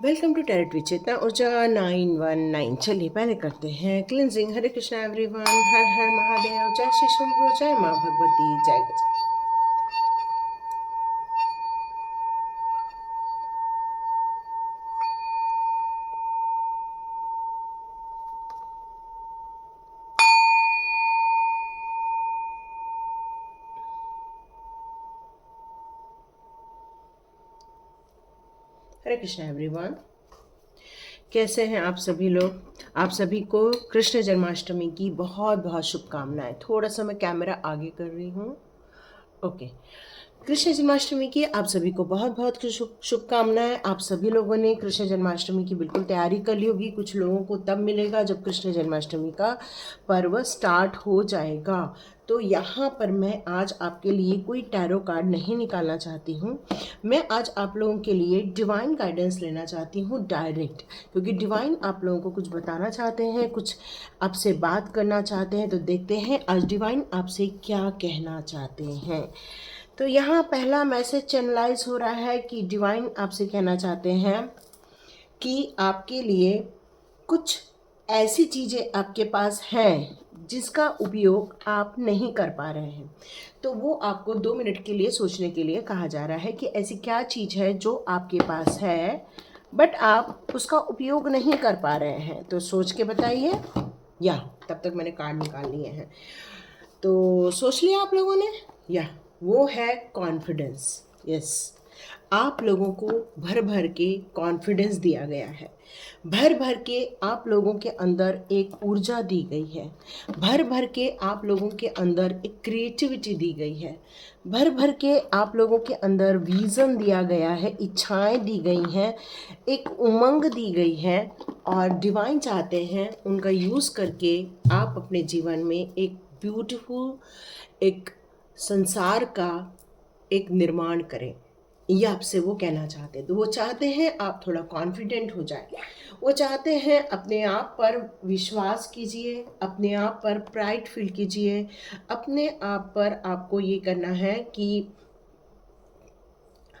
Welcome to territory चेतना ऊर्जा 919। चलिए पहले करते हैं क्लिनजिंग। हरे कृष्णा एवरीवन, हर हर महादेव, जय श्री शंभू, जय माँ भगवती, जय गजा। हरे कृष्णा एवरीवन, कैसे हैं आप सभी लोग। आप सभी को कृष्ण जन्माष्टमी की बहुत बहुत शुभकामनाएं। थोड़ा सा मैं कैमरा आगे कर रही हूँ। ओके। कृष्ण जन्माष्टमी की आप सभी को बहुत बहुत शुभकामनाएं। आप सभी लोगों ने कृष्ण जन्माष्टमी की बिल्कुल तैयारी कर ली होगी। कुछ लोगों को तब मिलेगा जब कृष्ण जन्माष्टमी का पर्व स्टार्ट हो जाएगा। तो यहाँ पर मैं आज आपके लिए कोई टैरो कार्ड नहीं निकालना चाहती हूँ। मैं आज आप लोगों के लिए डिवाइन गाइडेंस लेना चाहती हूँ डायरेक्ट, क्योंकि डिवाइन आप लोगों को कुछ बताना चाहते हैं, कुछ आपसे बात करना चाहते हैं। तो देखते हैं आज डिवाइन आपसे क्या कहना चाहते हैं। तो यहाँ पहला मैसेज चैनलाइज हो रहा है कि डिवाइन आपसे कहना चाहते हैं कि आपके लिए कुछ ऐसी चीज़ें आपके पास हैं जिसका उपयोग आप नहीं कर पा रहे हैं। तो वो आपको 2 मिनट के लिए सोचने के लिए कहा जा रहा है कि ऐसी क्या चीज़ है जो आपके पास है बट आप उसका उपयोग नहीं कर पा रहे हैं। तो सोच के बताइए। या तब तक मैंने कार्ड निकाल लिए हैं। तो सोच लिया आप लोगों ने। या वो है कॉन्फिडेंस। यस, आप लोगों को भर भर के कॉन्फिडेंस दिया गया है। भर भर के आप लोगों के अंदर एक ऊर्जा दी गई है। भर भर के आप लोगों के अंदर एक क्रिएटिविटी दी गई है। भर भर के आप लोगों के अंदर विज़न दिया गया है, इच्छाएं दी गई हैं, एक उमंग दी गई है। और डिवाइन चाहते हैं उनका यूज़ करके आप अपने जीवन में एक ब्यूटीफुल एक संसार का एक निर्माण करें। ये आपसे वो कहना चाहते हैं। तो वो चाहते हैं आप थोड़ा कॉन्फिडेंट हो जाए। वो चाहते हैं अपने आप पर विश्वास कीजिए, अपने आप पर प्राइड फील कीजिए। अपने आप पर आपको ये करना है कि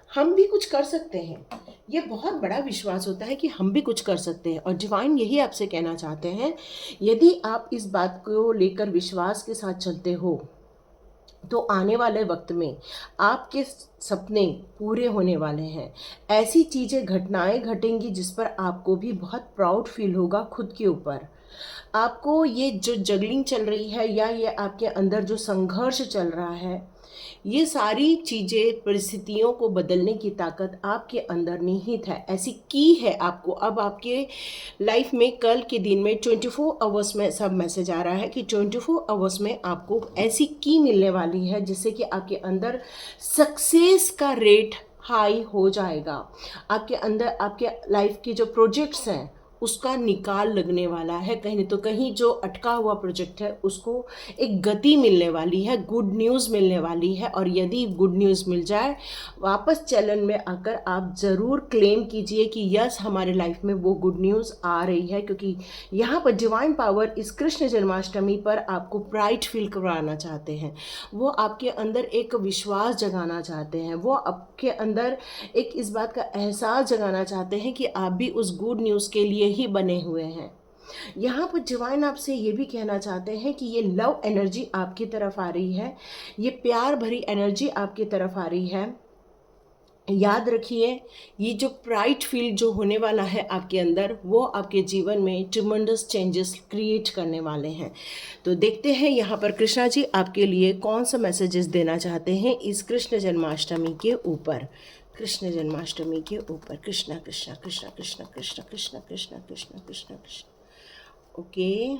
हम भी कुछ कर सकते हैं। ये बहुत बड़ा विश्वास होता है कि हम भी कुछ कर सकते हैं। और डिवाइन यही आपसे कहना चाहते हैं, यदि आप इस बात को लेकर विश्वास के साथ चलते हो तो आने वाले वक्त में आपके सपने पूरे होने वाले हैं। ऐसी चीज़ें घटनाएं घटेंगी जिस पर आपको भी बहुत प्राउड फील होगा खुद के ऊपर। आपको ये जो जगलिंग चल रही है या ये आपके अंदर जो संघर्ष चल रहा है, ये सारी चीज़ें परिस्थितियों को बदलने की ताकत आपके अंदर निहित है। ऐसी की है आपको। अब आपके लाइफ में कल के दिन में 24 आवर्स में सब मैसेज आ रहा है कि 24 आवर्स में आपको ऐसी की मिलने वाली है जिससे कि आपके अंदर सक्सेस का रेट हाई हो जाएगा। आपके अंदर आपके लाइफ के जो प्रोजेक्ट्स हैं उसका निकाल लगने वाला है। कहीं नहीं तो कहीं जो अटका हुआ प्रोजेक्ट है उसको एक गति मिलने वाली है, गुड न्यूज़ मिलने वाली है। और यदि गुड न्यूज़ मिल जाए, वापस चैनल में आकर आप ज़रूर क्लेम कीजिए कि यस, हमारे लाइफ में वो गुड न्यूज़ आ रही है। क्योंकि यहाँ पर डिवाइन पावर इस कृष्ण जन्माष्टमी पर आपको प्राइड फील कराना चाहते हैं। वो आपके अंदर एक विश्वास जगाना चाहते हैं। वो आपके अंदर एक इस बात का एहसास जगाना चाहते हैं कि आप भी उस गुड न्यूज़ के लिए ही बने हुए हैं। यहाँ पर डिवाइन आपसे ये भी कहना चाहते हैं कि ये लव एनर्जी आपकी तरफ आ रही है, ये प्यार भरी एनर्जी आपकी तरफ आ रही है। याद रखिए, ये जो प्राइड फील जो होने वाला है आपके अंदर, वो आपके जीवन में ट्रिमेंडस चेंजेस क्रिएट करने वाले हैं। तो देखते हैं यहाँ पर कृष्णा जी आपके लिए कौन सा मैसेजेस देना चाहते हैं इस कृष्ण जन्माष्टमी के ऊपर। कृष्ण जन्माष्टमी के ऊपर Krishna Krishna Krishna Krishna Krishna Krishna Krishna Krishna Krishna Krishna. Okay,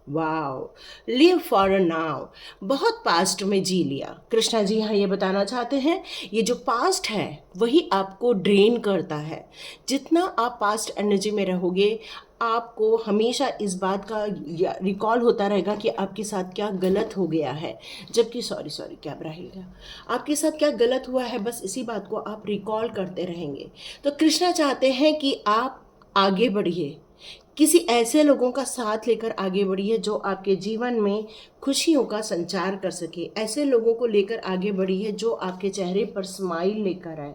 wow, live for now. बहुत पास्ट में जी लिया। कृष्णा जी यहाँ ये बताना चाहते हैं, ये जो पास्ट है वही आपको ड्रेन करता है। जितना आप पास्ट एनर्जी में रहोगे, आपको हमेशा इस बात का रिकॉल होता रहेगा कि आपके साथ क्या गलत हो गया है। जबकि सॉरी क्या रहेगा, आपके साथ क्या गलत हुआ है, बस इसी बात को आप रिकॉल करते रहेंगे। तो कृष्णा चाहते हैं कि आप आगे बढ़िए, किसी ऐसे लोगों का साथ लेकर आगे बढ़िए जो आपके जीवन में खुशियों का संचार कर सके। ऐसे लोगों को लेकर आगे बढ़िए जो आपके चेहरे पर स्माइल लेकर आए।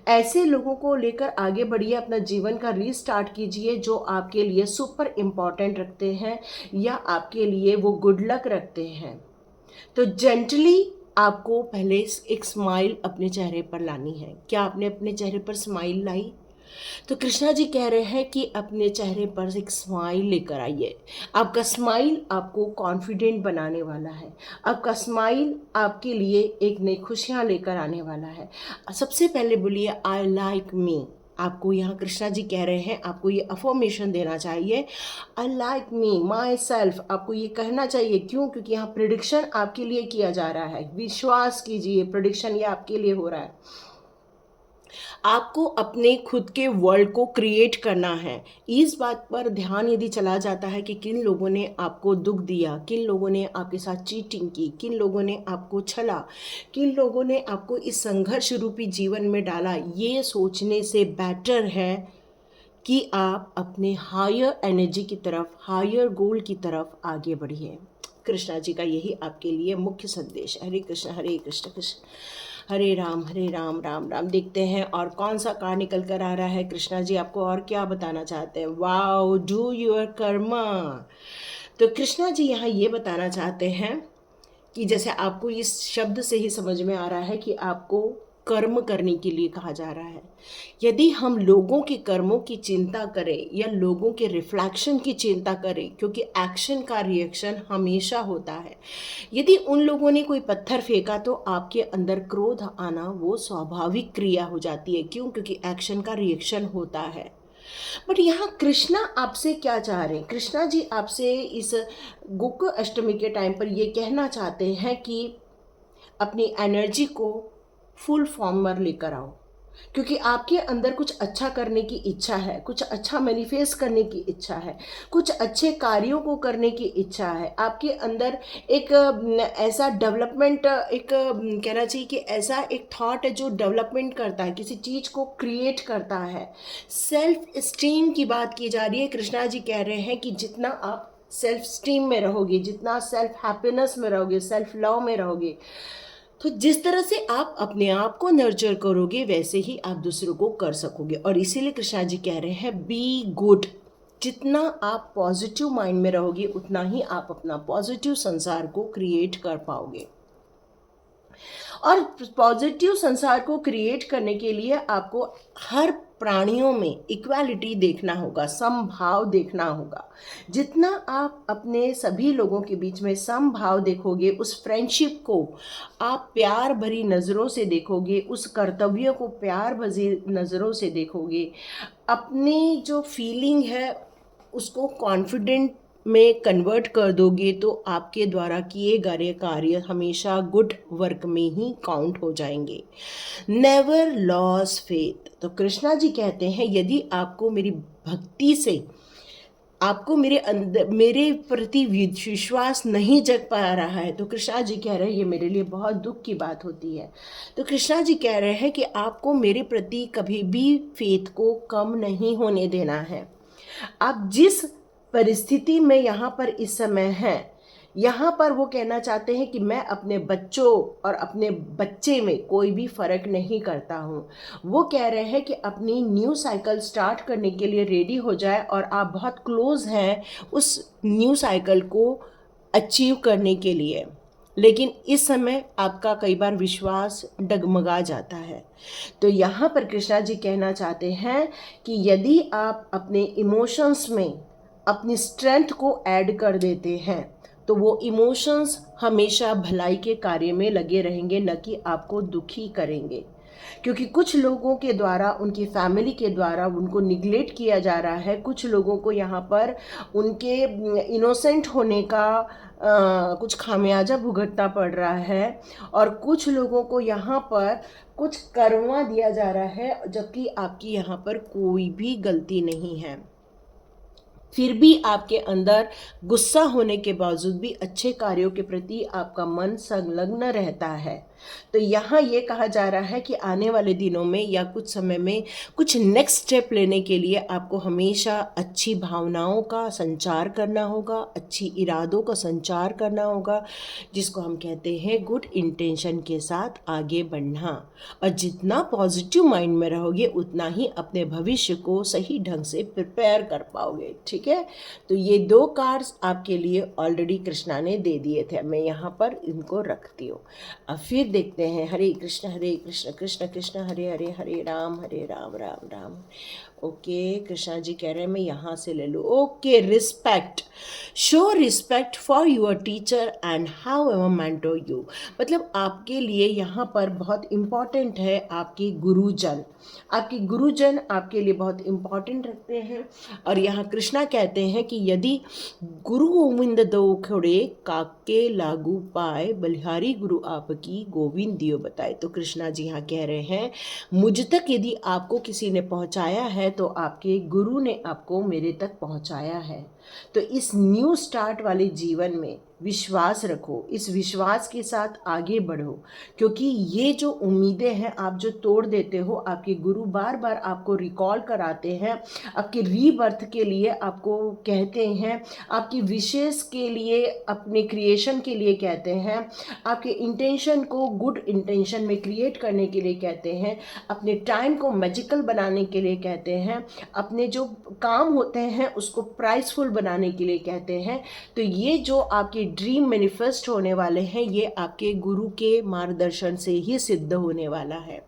ऐसे लोगों को लेकर आगे बढ़िए, अपना जीवन का रीस्टार्ट कीजिए जो आपके लिए सुपर इम्पॉर्टेंट रखते हैं या आपके लिए वो गुड लक रखते हैं। तो जेंटली आपको पहले एक स्माइल अपने चेहरे पर लानी है। क्या आपने अपने चेहरे पर स्माइल लाई? तो कृष्णा जी कह रहे हैं कि अपने चेहरे पर एक स्माइल लेकर आइए। आपका स्माइल आपको कॉन्फिडेंट बनाने वाला है। आपका स्माइल आपके लिए एक नई खुशियाँ लेकर आने वाला है। सबसे पहले बोलिए आई लाइक मी। आपको यहाँ कृष्णा जी कह रहे हैं आपको ये अफर्मेशन देना चाहिए, I like me my self. आपको ये कहना चाहिए। क्यों? क्योंकि यहाँ प्रिडिक्शन आपके लिए किया जा रहा है। विश्वास कीजिए, प्रिडिक्शन ये आपके लिए हो रहा है। आपको अपने खुद के वर्ल्ड को क्रिएट करना है। इस बात पर ध्यान यदि चला जाता है कि किन लोगों ने आपको दुख दिया, किन लोगों ने आपके साथ चीटिंग की, किन लोगों ने आपको छला, किन लोगों ने आपको इस संघर्ष रूपी जीवन में डाला, ये सोचने से बेटर है कि आप अपने हायर एनर्जी की तरफ, हायर गोल की तरफ आगे बढ़िए। कृष्णा जी का यही आपके लिए मुख्य संदेश। हरे कृष्ण कृष्ण हरे राम राम राम। देखते हैं और कौन सा कार्ड निकल कर आ रहा है। कृष्णा जी आपको और क्या बताना चाहते हैं? Wow, do your Karma. तो कृष्णा जी यहाँ ये बताना चाहते हैं कि जैसे आपको इस शब्द से ही समझ में आ रहा है कि आपको कर्म करने के लिए कहा जा रहा है। यदि हम लोगों के कर्मों की चिंता करें या लोगों के रिफ्लेक्शन की चिंता करें, क्योंकि एक्शन का रिएक्शन हमेशा होता है। यदि उन लोगों ने कोई पत्थर फेंका तो आपके अंदर क्रोध आना वो स्वाभाविक क्रिया हो जाती है। क्यों? क्योंकि एक्शन का रिएक्शन होता है। बट यहाँ कृष्णा आपसे क्या चाह रहे हैं? कृष्णा जी आपसे इस गोकुल अष्टमी के टाइम पर ये कहना चाहते हैं कि अपनी एनर्जी को फुल फॉर्म पर लेकर आओ, क्योंकि आपके अंदर कुछ अच्छा करने की इच्छा है, कुछ अच्छा मैनिफेस्ट करने की इच्छा है, कुछ अच्छे कार्यों को करने की इच्छा है। आपके अंदर एक ऐसा डेवलपमेंट, एक कहना चाहिए कि ऐसा एक थॉट है जो डेवलपमेंट करता है, किसी चीज़ को क्रिएट करता है। सेल्फ स्टीम की बात की जा रही है। कृष्णा जी कह रहे हैं कि जितना आप सेल्फ स्टीम में रहोगे, जितना सेल्फ हैप्पीनेस में रहोगे, सेल्फ लव में रहोगे, तो जिस तरह से आप अपने आप को नर्चर करोगे वैसे ही आप दूसरों को कर सकोगे। और इसीलिए कृष्णा जी कह रहे हैं बी गुड। जितना आप पॉजिटिव माइंड में रहोगे उतना ही आप अपना पॉजिटिव संसार को क्रिएट कर पाओगे। और पॉजिटिव संसार को क्रिएट करने के लिए आपको हर प्राणियों में इक्वालिटी देखना होगा, समभाव देखना होगा। जितना आप अपने सभी लोगों के बीच में समभाव देखोगे, उस फ्रेंडशिप को आप प्यार भरी नज़रों से देखोगे, उस कर्तव्य को प्यार भरी नज़रों से देखोगे, अपनी जो फीलिंग है उसको कॉन्फिडेंट में कन्वर्ट कर दोगे, तो आपके द्वारा किए गए कार्य हमेशा गुड वर्क में ही काउंट हो जाएंगे। Never loss faith. तो कृष्णा जी कहते हैं यदि आपको मेरी भक्ति से, आपको मेरे अंदर, मेरे प्रति विश्वास नहीं जग पा रहा है, तो कृष्णा जी कह रहे हैं ये मेरे लिए बहुत दुख की बात होती है। तो कृष्णा जी कह रहे हैं कि आपको मेरे प्रति कभी भी फेथ को कम नहीं होने देना है। आप जिस परिस्थिति में यहाँ पर इस समय हैं, यहाँ पर वो कहना चाहते हैं कि मैं अपने बच्चों और अपने बच्चे में कोई भी फ़र्क नहीं करता हूँ। वो कह रहे हैं कि अपनी न्यू साइकिल स्टार्ट करने के लिए रेडी हो जाए और आप बहुत क्लोज हैं उस न्यू साइकिल को अचीव करने के लिए। लेकिन इस समय आपका कई बार विश्वास डगमगा जाता है। तो यहाँ पर कृष्णा जी कहना चाहते हैं कि यदि आप अपने इमोशंस में अपनी स्ट्रेंथ को ऐड कर देते हैं तो वो इमोशंस हमेशा भलाई के कार्य में लगे रहेंगे, न कि आपको दुखी करेंगे। क्योंकि कुछ लोगों के द्वारा, उनकी फैमिली के द्वारा उनको निगलेक्ट किया जा रहा है। कुछ लोगों को यहाँ पर उनके इनोसेंट होने का कुछ खामियाजा भुगतना पड़ रहा है, और कुछ लोगों को यहाँ पर कुछ कर्मा दिया जा रहा है, जबकि आपकी यहाँ पर कोई भी गलती नहीं है। फिर भी आपके अंदर गुस्सा होने के बावजूद भी अच्छे कार्यों के प्रति आपका मन संलग्न रहता है। तो यहाँ ये कहा जा रहा है कि आने वाले दिनों में या कुछ समय में कुछ नेक्स्ट स्टेप लेने के लिए आपको हमेशा अच्छी भावनाओं का संचार करना होगा, अच्छी इरादों का संचार करना होगा, जिसको हम कहते हैं गुड इंटेंशन के साथ आगे बढ़ना। और जितना पॉजिटिव माइंड में रहोगे उतना ही अपने भविष्य को सही ढंग से प्रिपेयर कर पाओगे। ठीक है, तो ये 2 कार्ड्स आपके लिए ऑलरेडी कृष्णा ने दे दिए थे, मैं यहाँ पर इनको रखती हूँ। अब फिर देखते हैं, हरे कृष्ण कृष्ण कृष्ण हरे हरे, हरे राम राम राम। ओके, कृष्णा जी कह रहे हैं मैं यहाँ से ले लूँ। Okay, respect, show respect for your teacher and how ever mentor you. मतलब आपके लिए यहाँ पर बहुत इम्पॉर्टेंट है आपके गुरुजन। आपके गुरुजन आपके लिए बहुत इम्पॉर्टेंट रखते हैं। और यहाँ कृष्णा कहते हैं कि यदि गुरु गोविंद दो खड़े काके लागू पाए, बलिहारी गुरु आपकी गोविंद दियो बताए। तो कृष्णा जी यहाँ कह रहे हैं मुझ तक यदि आपको किसी ने पहुँचाया है तो आपके गुरु ने आपको मेरे तक पहुँचाया है। तो इस न्यू स्टार्ट वाले जीवन में विश्वास रखो, इस विश्वास के साथ आगे बढ़ो, क्योंकि ये जो उम्मीदें हैं आप जो तोड़ देते हो, आपके गुरु बार बार आपको रिकॉल कराते हैं, आपके रीबर्थ के लिए आपको कहते हैं, आपकी विशेष के लिए, अपने क्रिएशन के लिए कहते हैं, आपके इंटेंशन को गुड इंटेंशन में क्रिएट करने के लिए कहते हैं, अपने टाइम को मैजिकल बनाने के लिए कहते हैं, अपने जो काम होते हैं उसको प्राइसफुल बनाने के लिए कहते हैं। तो ये जो आपके ड्रीम मैनिफेस्ट होने वाले हैं ये आपके गुरु के मार्गदर्शन से ही सिद्ध होने वाला है।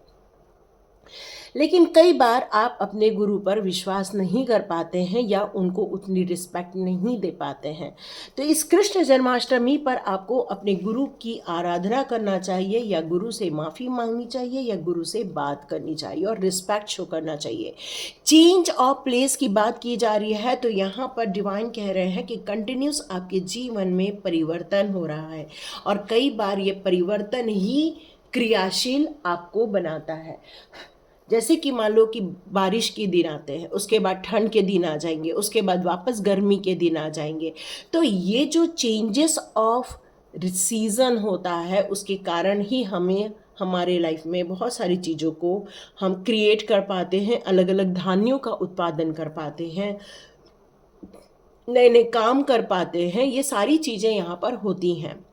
लेकिन कई बार आप अपने गुरु पर विश्वास नहीं कर पाते हैं या उनको उतनी रिस्पेक्ट नहीं दे पाते हैं। तो इस कृष्ण जन्माष्टमी पर आपको अपने गुरु की आराधना करना चाहिए, या गुरु से माफ़ी मांगनी चाहिए, या गुरु से बात करनी चाहिए और रिस्पेक्ट शो करना चाहिए। चेंज ऑफ प्लेस की बात की जा रही है, तो यहाँ पर डिवाइन कह रहे हैं कि कंटिन्यूस आपके जीवन में परिवर्तन हो रहा है, और कई बार ये परिवर्तन ही क्रियाशील आपको बनाता है। जैसे कि मान लो कि बारिश के दिन आते हैं, उसके बाद ठंड के दिन आ जाएंगे, उसके बाद वापस गर्मी के दिन आ जाएंगे। तो ये जो चेंजेस ऑफ सीज़न होता है उसके कारण ही हमें हमारे लाइफ में बहुत सारी चीज़ों को हम क्रिएट कर पाते हैं, अलग अलग धान्यों का उत्पादन कर पाते हैं, नए नए काम कर पाते हैं। ये सारी चीज़ें यहाँ पर होती हैं।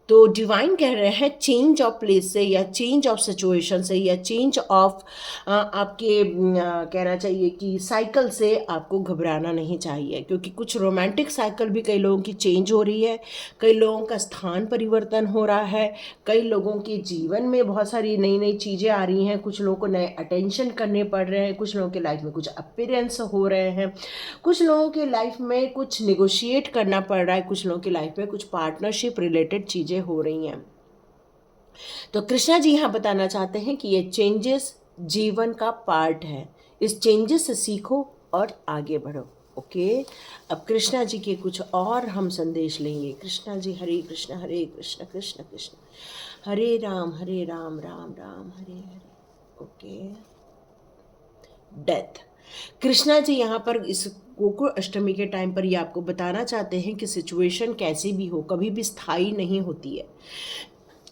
तो डिवाइन कह रहे हैं चेंज ऑफ प्लेस से, या चेंज ऑफ सिचुएशन से, या चेंज ऑफ आपके कहना चाहिए कि साइकिल से आपको घबराना नहीं चाहिए, क्योंकि कुछ रोमांटिक साइकिल भी कई लोगों की चेंज हो रही है, कई लोगों का स्थान परिवर्तन हो रहा है, कई लोगों के जीवन में बहुत सारी नई नई चीज़ें आ रही हैं, कुछ लोगों को नए अटेंशन करने पड़ रहे हैं, कुछ लोगों के लाइफ में कुछ अपीयरेंस हो रहे हैं, कुछ लोगों के लाइफ में कुछ निगोशिएट करना पड़ रहा है, कुछ लोगों की लाइफ में कुछ पार्टनरशिप रिलेटेड चीज़ें हो रही हैं। तो कृष्णा जी यहाँ बताना चाहते हैं कि ये चेंजेस जीवन का पार्ट है, इस चेंजेस से सीखो और आगे बढ़ो। ओके, अब कृष्णा जी के कुछ और हम संदेश लेंगे। कृष्णा जी हरे कृष्ण कृष्ण कृष्ण हरे राम राम राम हरे हरे। Okay, death. कृष्णा जी यहाँ पर इस गोकुल अष्टमी के टाइम पर ये आपको बताना चाहते हैं कि सिचुएशन कैसी भी हो, कभी भी स्थायी नहीं होती है।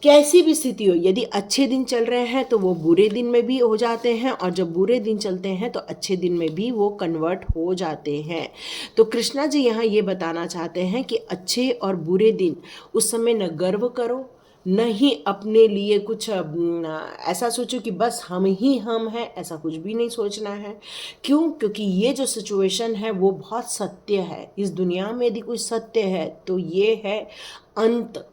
कैसी भी स्थिति हो, यदि अच्छे दिन चल रहे हैं तो वो बुरे दिन में भी हो जाते हैं, और जब बुरे दिन चलते हैं तो अच्छे दिन में भी वो कन्वर्ट हो जाते हैं। तो कृष्णा जी यहाँ ये बताना चाहते हैं कि अच्छे और बुरे दिन, उस समय न गर्व करो, न ही अपने लिए कुछ ऐसा सोचो कि बस हम ही हम हैं, ऐसा कुछ भी नहीं सोचना है। क्यों? क्योंकि ये जो सिचुएशन है वो बहुत सत्य है। इस दुनिया में यदि कोई सत्य है तो ये है अंत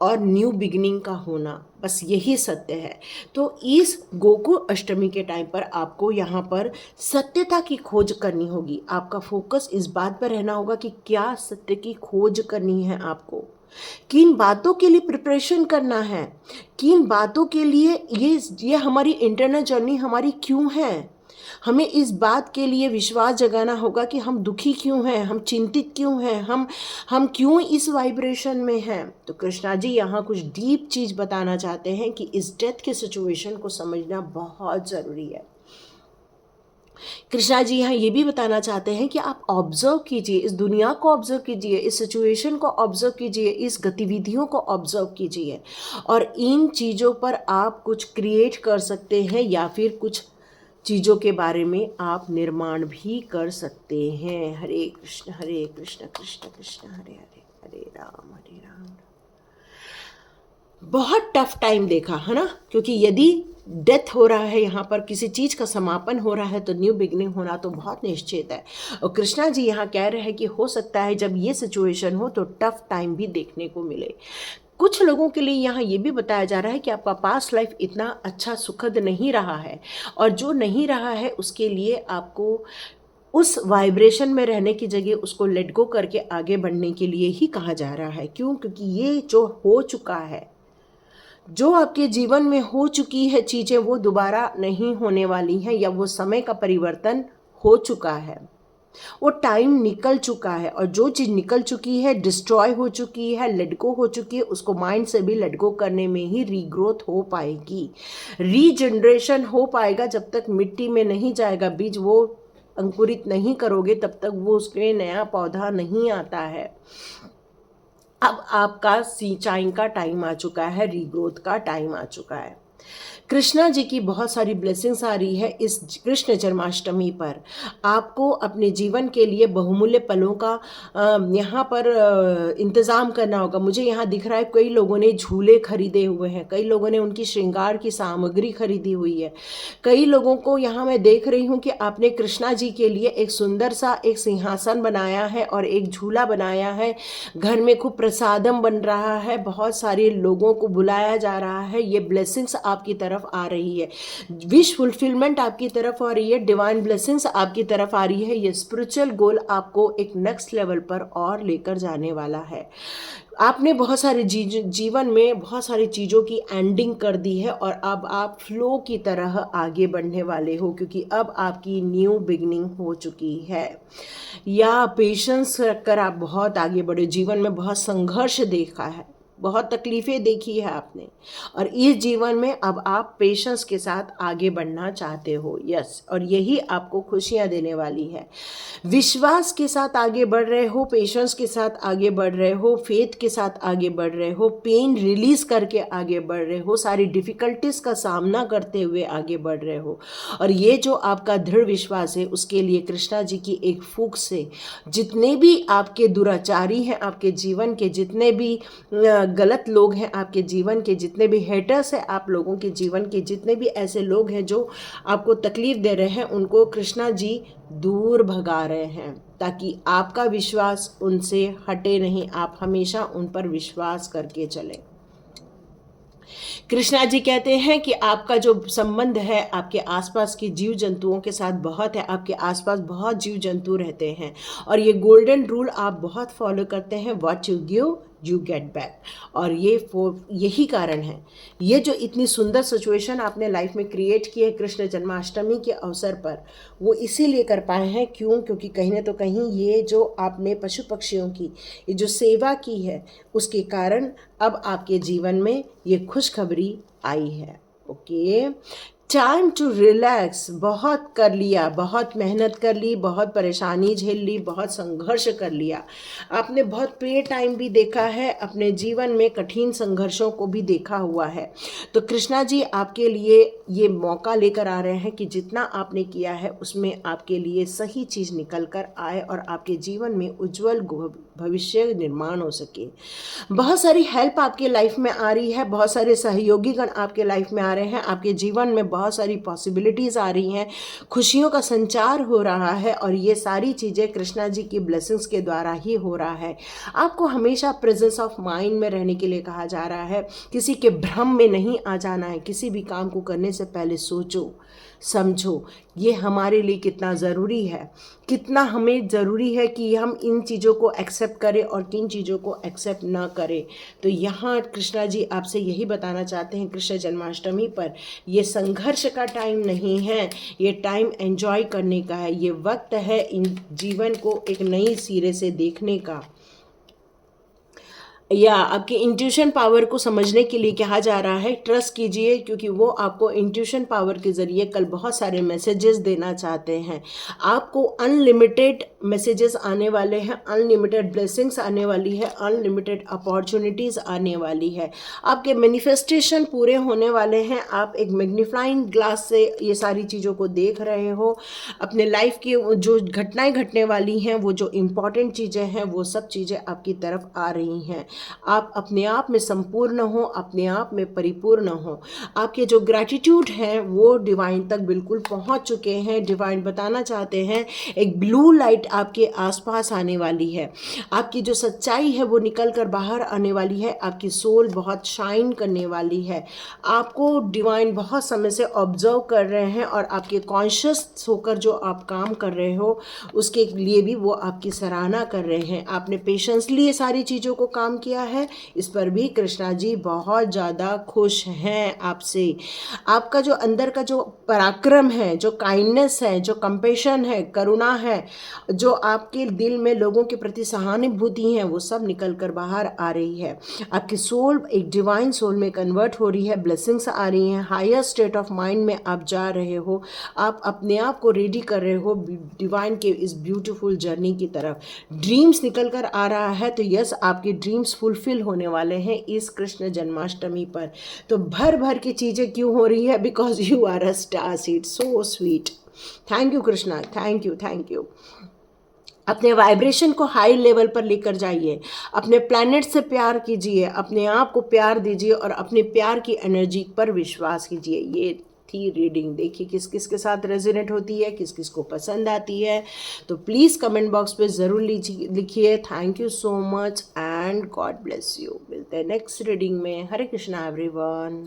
और न्यू बिगिनिंग का होना, बस यही सत्य है। तो इस गोकुल अष्टमी के टाइम पर आपको यहाँ पर सत्यता की खोज करनी होगी। आपका फोकस इस बात पर रहना होगा कि क्या सत्य की खोज करनी है आपको, किन बातों के लिए प्रिपरेशन करना है, किन बातों के लिए ये हमारी इंटरनल जर्नी हमारी क्यों है। हमें इस बात के लिए विश्वास जगाना होगा कि हम दुखी क्यों हैं, हम चिंतित क्यों हैं, हम क्यों इस वाइब्रेशन में हैं। तो कृष्णा जी यहाँ कुछ डीप चीज़ बताना चाहते हैं कि इस डेथ के सिचुएशन को समझना बहुत ज़रूरी है। कृष्णा जी यहाँ ये भी बताना चाहते हैं कि आप ऑब्जर्व कीजिए, इस दुनिया को ऑब्जर्व कीजिए, इस सिचुएशन को ऑब्जर्व कीजिए, इस गतिविधियों को ऑब्जर्व कीजिए और इन चीज़ों पर आप कुछ क्रिएट कर सकते हैं या फिर कुछ चीज़ों के बारे में आप निर्माण भी कर सकते हैं। हरे कृष्ण कृष्ण कृष्ण हरे हरे, हरे राम हरे राम। बहुत टफ टाइम देखा है ना, क्योंकि यदि डेथ हो रहा है, यहाँ पर किसी चीज़ का समापन हो रहा है तो न्यू बिगनिंग होना तो बहुत निश्चित है। और कृष्णा जी यहाँ कह रहे हैं कि हो सकता है जब ये सिचुएशन हो तो टफ टाइम भी देखने को मिले। कुछ लोगों के लिए यहाँ ये भी बताया जा रहा है कि आपका पास्ट लाइफ इतना अच्छा सुखद नहीं रहा है और जो नहीं रहा है उसके लिए आपको उस वाइब्रेशन में रहने की जगह उसको लेट गो करके आगे बढ़ने के लिए ही कहा जा रहा है। क्यों? क्योंकि ये जो हो चुका है, जो आपके जीवन में हो चुकी है चीज़ें, वो दोबारा नहीं होने वाली हैं या वो समय का परिवर्तन हो चुका है, वो टाइम निकल चुका है और जो चीज़ निकल चुकी है, डिस्ट्रॉय हो चुकी है, लेट गो हो चुकी है, उसको माइंड से भी लेट गो करने में ही रीग्रोथ हो पाएगी, रीजनरेशन हो पाएगा। जब तक मिट्टी में नहीं जाएगा बीज, वो अंकुरित नहीं करोगे तब तक वो उसमें नया पौधा नहीं आता है। अब आपका सिंचाई का टाइम आ चुका है, रीग्रोथ का टाइम आ चुका है। कृष्णा जी की बहुत सारी ब्लेसिंग्स आ रही है इस कृष्ण जन्माष्टमी पर। आपको अपने जीवन के लिए बहुमूल्य पलों का यहाँ पर इंतज़ाम करना होगा। मुझे यहाँ दिख रहा है कई लोगों ने झूले खरीदे हुए हैं, कई लोगों ने उनकी श्रृंगार की सामग्री खरीदी हुई है, कई लोगों को यहाँ मैं देख रही हूँ कि आपने कृष्णा जी के लिए एक सुंदर सा एक सिंहासन बनाया है और एक झूला बनाया है। घर में खूब प्रसादम बन रहा है, बहुत सारे लोगों को बुलाया जा रहा है। ये ब्लेसिंग्स आपकी तरफ आ रही है, विश फुलफिलमेंट आपकी तरफ आ रही है, डिवाइन ब्लेसिंग्स आपकी तरफ आ रही है। ये स्पिरिचुअल गोल आपको एक नेक्स्ट लेवल पर और लेकर जाने वाला है। आपने बहुत सारे जीवन में बहुत सारी चीज़ों की एंडिंग कर दी है और अब आप फ्लो की तरह आगे बढ़ने वाले हो, क्योंकि अब आपकी न्यू बिगनिंग हो चुकी है। या पेशेंस रखकर आप बहुत आगे बढ़े। जीवन में बहुत संघर्ष देखा है, बहुत तकलीफ़ें देखी है आपने, और इस जीवन में अब आप पेशेंस के साथ आगे बढ़ना चाहते हो। यस, और यही आपको खुशियाँ देने वाली है। विश्वास के साथ आगे बढ़ रहे हो, पेशेंस के साथ आगे बढ़ रहे हो, फेथ के साथ आगे बढ़ रहे हो, पेन रिलीज़ करके आगे बढ़ रहे हो, सारी डिफ़िकल्टीज़ का सामना करते हुए आगे बढ़ रहे हो। और ये जो आपका दृढ़ विश्वास है, उसके लिए कृष्णा जी की एक फूंक से जितने भी आपके दुराचारी हैं, आपके जीवन के जितने भी गलत लोग हैं, आपके जीवन के जितने भी हेटर्स हैं, आप लोगों के जीवन के जितने भी ऐसे लोग हैं जो आपको तकलीफ दे रहे हैं, उनको कृष्णा जी दूर भगा रहे हैं, ताकि आपका विश्वास उनसे हटे नहीं, आप हमेशा उन पर विश्वास करके चलें। कृष्णा जी कहते हैं कि आपका जो संबंध है आपके आसपास के जीव जंतुओं के साथ बहुत है, आपके आसपास बहुत जीव जंतु रहते हैं और ये गोल्डन रूल आप बहुत फॉलो करते हैं, what you give you get back. और यही कारण है, ये जो इतनी सुंदर सिचुएशन आपने लाइफ में क्रिएट की है कृष्ण जन्माष्टमी के अवसर पर, वो इसीलिए कर पाए हैं। क्यों? क्योंकि कहीं ना तो कहीं ये जो आपने पशु पक्षियों की ये जो सेवा की है, उसके कारण अब आपके जीवन में ये खुशखबरी आई है। Okay, time to relax. बहुत कर लिया, बहुत मेहनत कर ली, बहुत परेशानी झेल ली, बहुत संघर्ष कर लिया, आपने बहुत पे टाइम भी देखा है, अपने जीवन में कठिन संघर्षों को भी देखा हुआ है। तो कृष्णा जी आपके लिए ये मौका लेकर आ रहे हैं कि जितना आपने किया है उसमें आपके लिए सही चीज़ निकल कर आए और आपके जीवन में उज्जवल भविष्य निर्माण हो सके। बहुत सारी हेल्प आपके लाइफ में आ रही है, बहुत सारे सहयोगीगण आपके लाइफ में आ रहे हैं, आपके जीवन में बहुत सारी पॉसिबिलिटीज़ आ रही हैं, खुशियों का संचार हो रहा है और ये सारी चीज़ें कृष्णा जी की ब्लेसिंग्स के द्वारा ही हो रहा है। आपको हमेशा प्रेजेंस ऑफ माइंड में रहने के लिए कहा जा रहा है, किसी के भ्रम में नहीं आ जाना है। किसी भी काम को करने से पहले सोचो समझो ये हमारे लिए कितना ज़रूरी है, कितना हमें ज़रूरी है कि हम इन चीज़ों को एक्सेप्ट करें और किन चीज़ों को एक्सेप्ट ना करें। तो यहाँ कृष्णा जी आपसे यही बताना चाहते हैं कृष्ण जन्माष्टमी पर, ये संघर्ष का टाइम नहीं है, ये टाइम एंजॉय करने का है, ये वक्त है इन जीवन को एक नई सिरे से देखने का। या आपके इंट्यूशन पावर को समझने के लिए कहा जा रहा है। ट्रस्ट कीजिए, क्योंकि वो आपको इंट्यूशन पावर के ज़रिए कल बहुत सारे मैसेजेस देना चाहते हैं। आपको अनलिमिटेड मैसेजेस आने वाले हैं, अनलिमिटेड ब्लेसिंग्स आने वाली है, अनलिमिटेड अपॉर्चुनिटीज़ आने वाली है। आपके मैनिफेस्टेशन पूरे होने वाले हैं। आप एक मैग्नीफाइंग ग्लास से ये सारी चीज़ों को देख रहे हो। अपने लाइफ की जो घटनाएं घटने वाली हैं, वो जो इम्पॉर्टेंट चीज़ें हैं, वो सब चीज़ें आपकी तरफ आ रही हैं। आप अपने आप में संपूर्ण हो, अपने आप में परिपूर्ण हो। आपके जो ग्रैटिट्यूड हैं वो डिवाइन तक बिल्कुल पहुंच चुके हैं। डिवाइन बताना चाहते हैं एक ब्लू लाइट आपके आसपास आने वाली है। आपकी जो सच्चाई है वो निकल कर बाहर आने वाली है। आपकी सोल बहुत शाइन करने वाली है। आपको डिवाइन बहुत समय से ऑब्जर्व कर रहे हैं और आपके कॉन्शियस होकर जो आप काम कर रहे हो उसके लिए भी वो आपकी सराहना कर रहे हैं। आपने पेशेंसली ये सारी चीज़ों को काम किया है, इस पर भी कृष्णा जी बहुत ज़्यादा खुश हैं आपसे। आपका जो अंदर का जो पराक्रम है, जो काइंडनेस है, जो कंपेशन है, करुणा है, जो आपके दिल में लोगों के प्रति सहानुभूति है, वो सब निकल कर बाहर आ रही है। आपकी सोल एक डिवाइन सोल में कन्वर्ट हो रही है। ब्लेसिंग्स आ रही हैं। हायर स्टेट ऑफ माइंड में आप जा रहे हो। आप अपने आप को रेडी कर रहे हो डिवाइन के इस ब्यूटीफुल जर्नी की तरफ। ड्रीम्स निकल कर आ रहा है, तो यस, आपके ड्रीम्स फुलफिल होने वाले हैं इस कृष्ण जन्माष्टमी पर। तो भर भर की चीज़ें क्यों हो रही है? Because you are a star seed. So sweet. Thank you Krishna, thank you, thank you. अपने वाइब्रेशन को हाई लेवल पर लेकर जाइए। अपने प्लैनेट से प्यार कीजिए, अपने आप को प्यार दीजिए और अपने प्यार की एनर्जी पर विश्वास कीजिए। ये थी रीडिंग। देखिए किस किस के साथ रेजोनेट होती है, किस किस को पसंद आती है। तो प्लीज़ कमेंट बॉक्स पे ज़रूर लिखिए। Thank you so much and God bless you. मिलते हैं नेक्स्ट रीडिंग में। हरे कृष्णा एवरीवन।